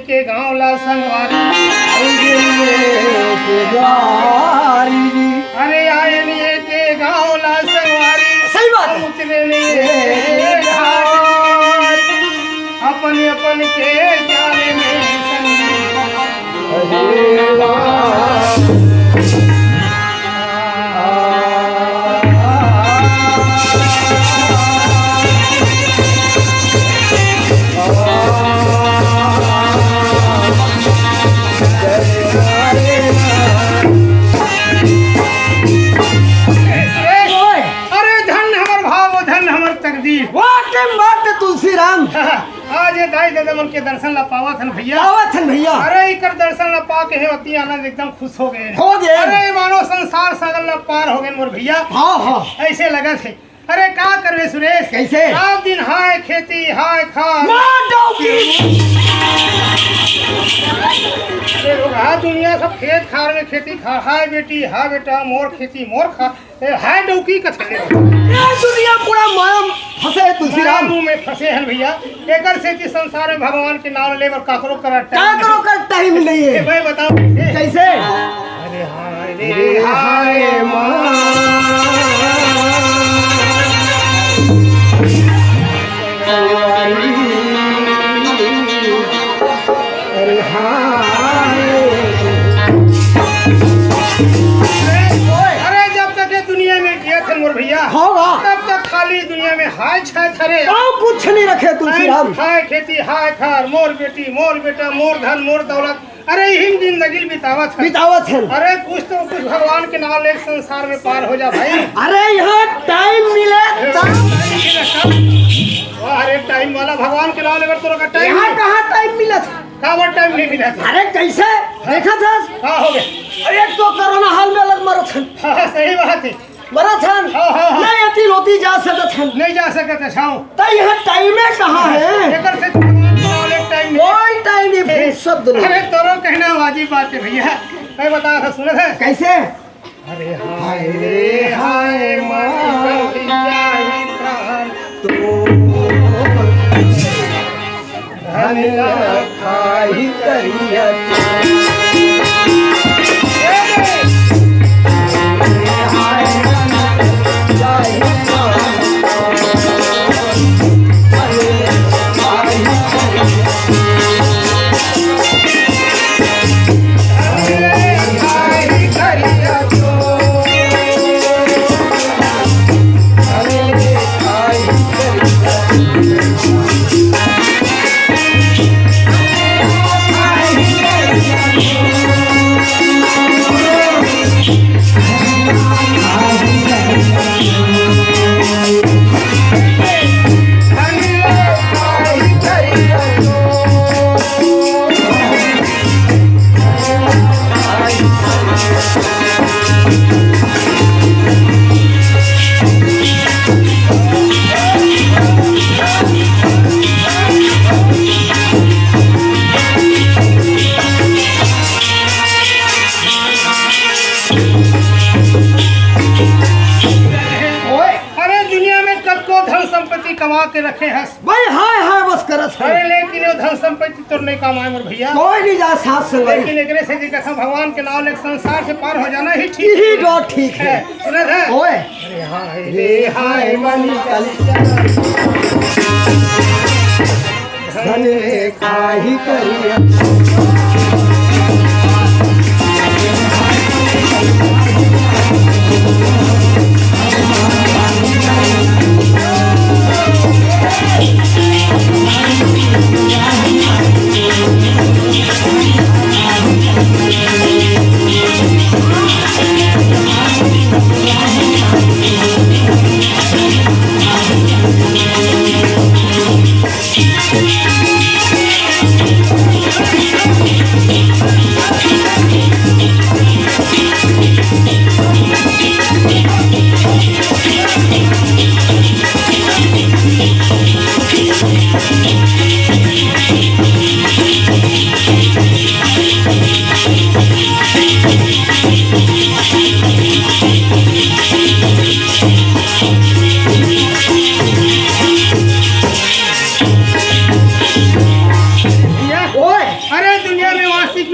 के गाँव ला संगवारी, अरे आयन ये के गाँव ला संगवारी, सही बात है। उतरे अपन अपन के जाले में तुलसी राम आज ये दाई दादा मन के दर्शन ला पावा थन भैया, भैया। अरे इकर दर्शन ला पा के अति आनंद एकदम खुश हो गए, अरे मानो संसार सगल ला पार हो गए मोर भैया। हाँ ऐसे लगा थे। अरे का करवे सुरेश, कैसे रात दिन हाय खेती हाय खा, दुनिया सब खेत खार में खेती खा, हाय बेटी हाय बेटा मोर खेती मोर खा, हाय डौकी कथले दुनिया पूरा माया फंसे तुलसी राम में फंसे हैं भैया। एकर से कि संसार में भगवान के नाम लेवर काकरो कर टाइम नहीं है। भाई बताओ कैसे? अरे हाय रे हाय अरे हाय, अरे जब तक ये दुनिया में जिया थे मोर भैया होगा तब तक खाली दुनिया में हाय छाय थरे, कुछ नहीं रखे तुलसी राम। हाय खेती हाय खार, मोर बेटी मोर बेटा मोर धन मोर दौलत, अरे हिम जिंदगी बितावत है। अरे कुछ तो कुछ भगवान के नाम लेके संसार में पार हो जा भाई। अरे यहाँ टाइम मिले अरे टाइम वाला भगवान के नाम लेकर तो टाइम, यहाँ कहाँ टाइम मिला था? कावर टाइम नहीं मिला था। अरे कैसे देखा था? हाँ हो गए। अरे तो कोरोना हाल में अलग मरो छन। हाँ सही बात है, मरो छन। हाँ। नहीं अति लोती जा सकत छन, नहीं जा सकते छाओ। तो यहाँ टाइम कहाँ है? एकर से भगवान के नाम लेके टाइम कोई टाइम नहीं शब्द नहीं। अरे तोरो कहना वाजिब बात है भैया, मैं बता था सुने थे कैसे? अरे हाय रे हाय माँ खाई करिया कमा के रखे हैं भाई। हाय बस करत है। अरे लेकिन वो धन संपत्ति तो नहीं कमाए मोर भैया, कोई नहीं जा साथ से। लेकिन एकरे से जी कसम भगवान के नाम लेके संसार से पार हो जाना ही ठीक ही बात ठीक है। सुना था ओए अरे हाय रे हाय मनी धन रे काहि करिया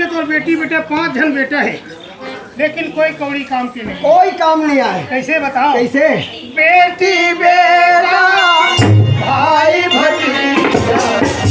में तो बेटी बेटे 5 जन बेटा है, लेकिन कोई कौड़ी काम के नहीं। कोई काम नहीं आए। कैसे बताओ? कैसे? बेटी बेटा भाई भतीजा,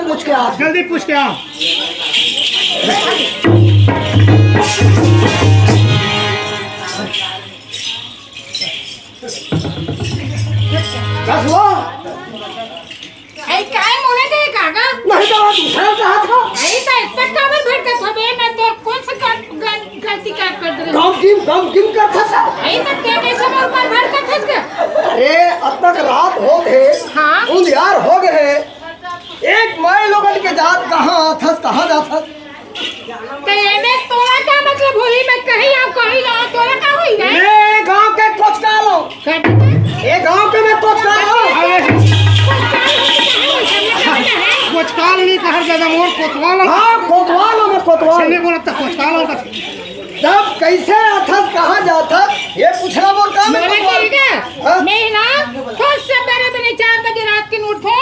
पूछ के आ, जल्दी पूछ के आ। काय म्हणत आहे काका? वही दवा दूसरा कहा था। अरे तो इतना काबर भड़कत हो बे मैं तो कौन सा गलती कर दे गम किम कर था सब। अरे तो क्या कैसे मोर पर भड़कत है क्या? अरे अब तक रात हो गए, हाँ। उजियार हो गए, एक माय लोगन के जात कहाँ आथस कहाँ जाथस। तो ये में तोरा क्या मतलब होई मैं कहीं आप कहीं ना तोरा का होई गए? मैं गांव के कोचकालो, ये गांव के मैं कोचकालो। कोचकाल नहीं कहा दादा मोर कोतवाल। हाँ कोतवालो में कोतवाल। चलने बोला था कोचकाल का। जब कैसे आथस कहाँ जाथस ये पूछना मोर काम है। मेरा कोतवाल। ठीक है हाँ? मैं ना खुद से मेरे बिना 4 बजे रात के उठो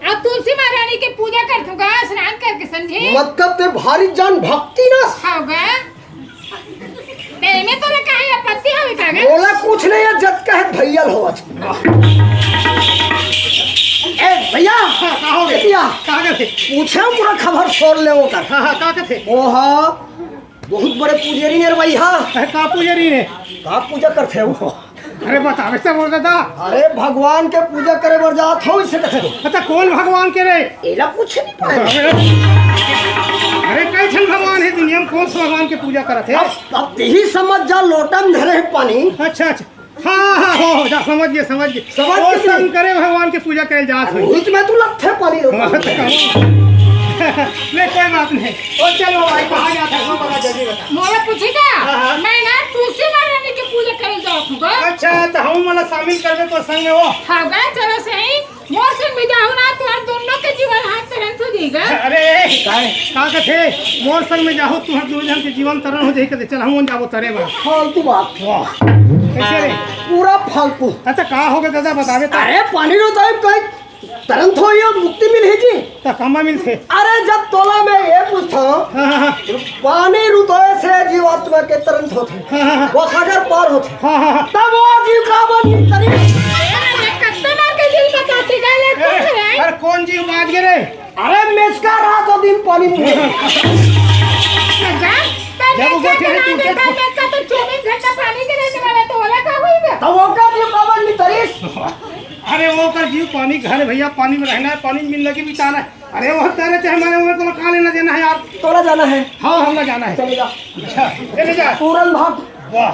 अब तुलसी महारानी की पूजा कर दूंगा स्नान करके समझे मतलब ते भारी जान भक्ति ना होगा तेरे में तो कहीं आपत्ति हवे कागे बोला कुछ नहीं है जत कहे भैया हो आज। ए भैया कहाँ गए? भैया कहाँ गए थे? पूछे पूरा खबर छोड़ ले वो कर। हाँ कहाँ के थे? ओहा बहुत बड़े पुजारी ने भाई। हाँ कहाँ पुजारी ने? का पूजा करते वो। अरे बता वैसे बोल दादा। अरे भगवान के पूजा करे बर जात हो इसे कहते। अच्छा कौन भगवान के रे? एला कुछ नहीं पाए। अरे कैसन भगवान है दुनिया में कौन सा भगवान की पूजा करत है? अब यही समझ जा लोटा में धरे है पानी। अच्छा अच्छा हाँ हो जा समझ गए समझ वो गए। शंकर भगवान की पूजा करे जात हुई। बीच में तू लथे पानी नहीं कोई बात नहीं। और चलो भाई कहाँ जाता है वो बता जल्दी बता। मोला पूछेगा हाँ। मैं ना तुलसी महारानी की पूजा करे जाऊंगा अच्छा तो हम मला शामिल कर दे तो संग में वो। होगा चलो सही मोर संग भी जाऊँ ना तो हम दोनों के जीवन हाथ तरन तो देगा अरे कहाँ का थे मोर संग में जाओ तुम्हारे दो जन के जीवन तरण हो जाए चल हम जाबो तरे बा। फालतू बात। वाह कैसे रे? पूरा फालतू। अच्छा कहाँ हो गए दादा बतावे तो। अरे पानी रो तो कहीं तुरंत हो या मुक्ति मिल जी। तो कहाँ मिलते? अरे जब तोला में ये पूछता हाँ पानी रुतोए से जीवात्मा के तुरंत होते हाँ वो सागर पार होते हाँ तब वो जीव का बन करी। कस्टमर के दिल बताती गले पूछ रहे अरे कौन जीव बाज गए रे? अरे मेचका रात और दिन पानी में जब वो बैठे हैं तू क्या? तो 24 घंटा पानी के रहने वाला तो ओला का होएगा तब वो का जीव का बन तरीस। अरे वो कर जीव पानी घर भैया पानी में रहना है पानी में जिंदगी बिताना है। अरे वो तेरे थे हमारे उम्र को कहाँ लेना देना है यार। तोला जाना है। हाँ हमने जाना है। चलेगा अच्छा चले जा। पूरन भाग। वाह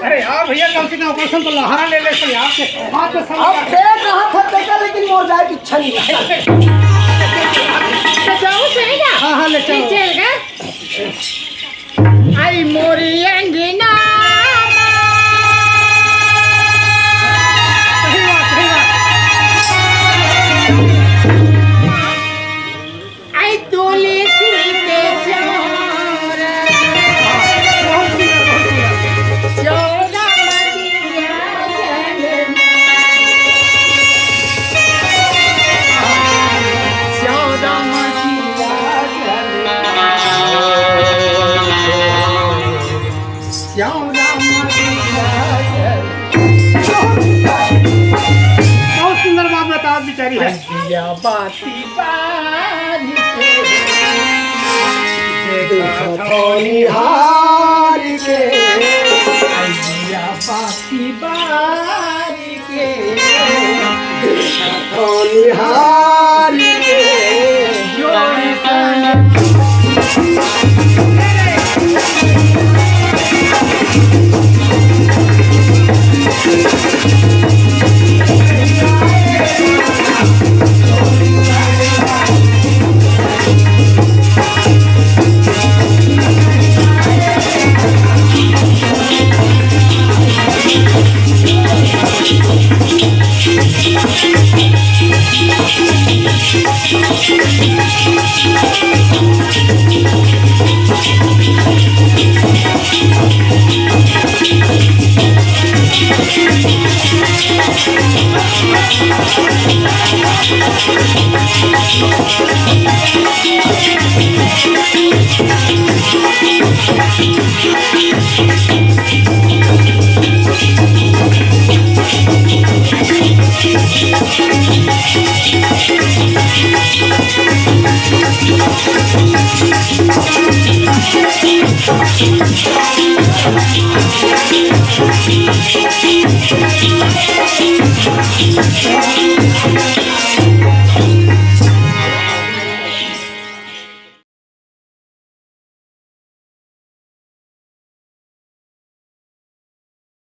अरे यार भैया कम से कम ऑपरेशन तो लहरा ले ले सर यार से हाथ में अब सब देख रहा था देखा लेकिन मोर जाए की इच्छा नहीं है। तो जाओ सहीगा हाँ ले चलो। चलेगा आई मोरी अंगना सही बात आई तुलसी के चौर चौरा मदिया चौरा मदिया बहुत सुंदर बात बता बेचारी है। दिया बाती बारी निहार के दिया बाती बारी के निहार के जोड़ी सन निहार